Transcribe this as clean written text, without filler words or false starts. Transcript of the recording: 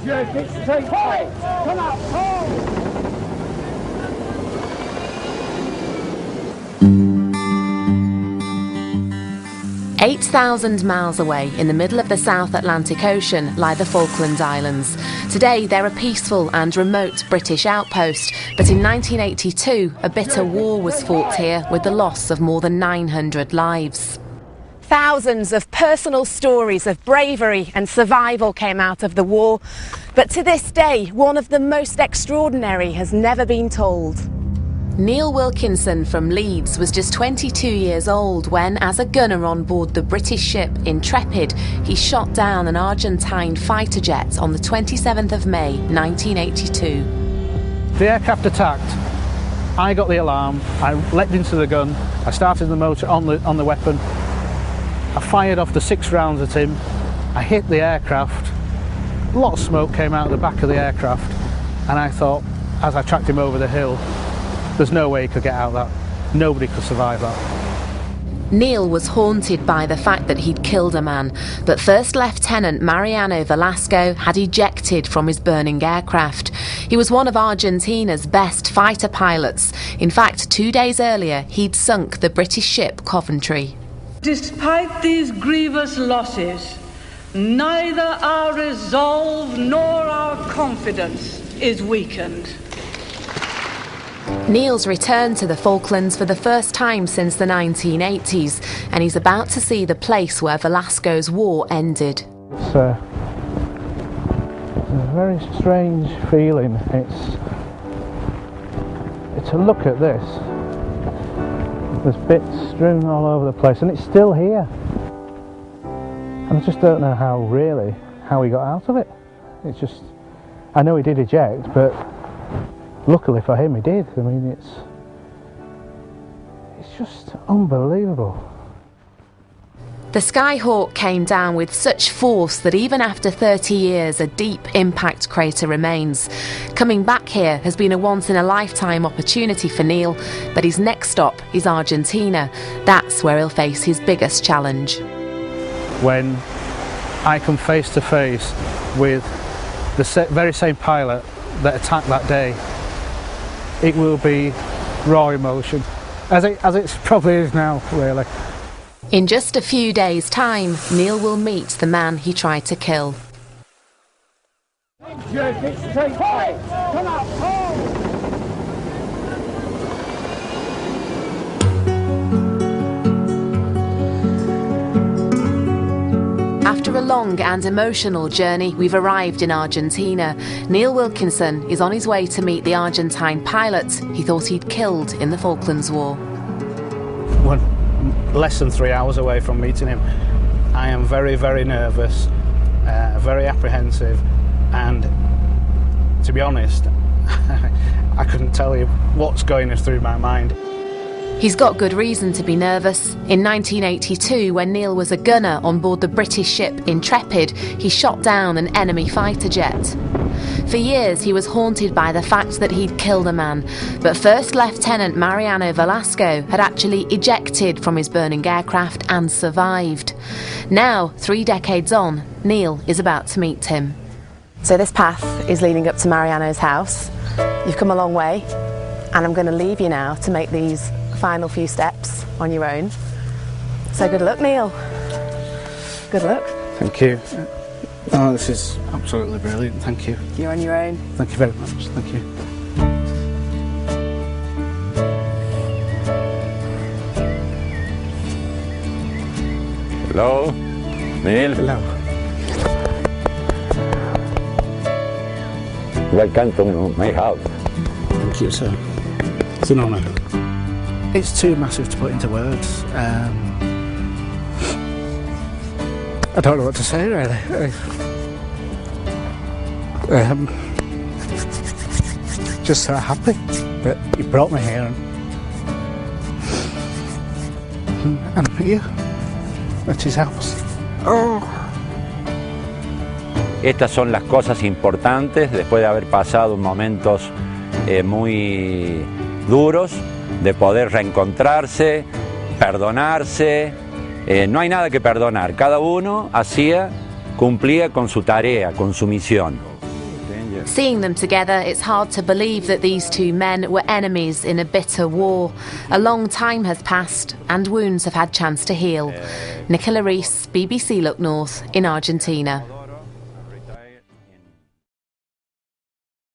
Come out, hold! 8,000 miles away in the middle of the South Atlantic Ocean lie the Falkland Islands. Today they're a peaceful and remote British outpost, but in 1982 a bitter war was fought here with the loss of more than 900 lives. Thousands of personal stories of bravery and survival came out of the war, but to this day one of the most extraordinary has never been told. Neil Wilkinson from Leeds was just 22 years old when, as a gunner on board the British ship Intrepid, he shot down an Argentine fighter jet on the 27th of May 1982. The aircraft attacked. I got the alarm, I leapt into the gun, I started the motor on the weapon, I fired off the 6 rounds at him, I hit the aircraft, a lot of smoke came out of the back of the aircraft, and I thought, as I tracked him over the hill, there's no way he could get out of that. Nobody could survive that. Neil was haunted by the fact that he'd killed a man, but First Lieutenant Mariano Velasco had ejected from his burning aircraft. He was one of Argentina's best fighter pilots. In fact, 2 days earlier, he'd sunk the British ship Coventry. Despite these grievous losses, neither our resolve nor our confidence is weakened. Neil's returned to the Falklands for the first time since the 1980s, and he's about to see the place where Velasco's war ended. It's a very strange feeling. It's a look at this. There's bits strewn all over the place, and it's still here. And I just don't know how he got out of it. It's just, I know he did eject, but luckily for him he did. I mean, it's just unbelievable. The Skyhawk came down with such force that even after 30 years a deep impact crater remains. Coming back here has been a once-in-a-lifetime opportunity for Neil, but his next stop is Argentina. That's where he'll face his biggest challenge. When I come face to face with the very same pilot that attacked that day, it will be raw emotion, as it probably is now, really. In just a few days' time, Neil will meet the man he tried to kill. Come out, hold! After a long and emotional journey, we've arrived in Argentina. Neil Wilkinson is on his way to meet the Argentine pilot he thought he'd killed in the Falklands War. We're less than 3 hours away from meeting him. I am very, very nervous, very apprehensive, and to be honest, I couldn't tell you what's going through my mind. He's got good reason to be nervous. In 1982, when Neil was a gunner on board the British ship Intrepid, he shot down an enemy fighter jet. For years, he was haunted by the fact that he'd killed a man, but First Lieutenant Mariano Velasco had actually ejected from his burning aircraft and survived. Now, 3 decades on, Neil is about to meet him. So this path is leading up to Mariano's house. You've come a long way, and I'm going to leave you now to make these final few steps on your own. So good luck, Neil. Good luck. Thank you. Oh, this is absolutely brilliant. Thank you. You're on your own. Thank you very much. Thank you. Hello, Neil. Hello. Welcome to my house. Thank you, sir. It's an honour. It's too massive to put into words. I don't know what to say, really. Just so happy that you brought me here and here at his house. Oh. Estas son las cosas importantes después de haber pasado momentos muy duros, de poder reencontrarse, perdonarse. No hay nada que perdonar, cada uno cumplía con su tarea, con su misión. Seeing them together, it's hard to believe that these two men were enemies in a bitter war. A long time has passed and wounds have had chance to heal. Nicola Rees, BBC Look North in Argentina.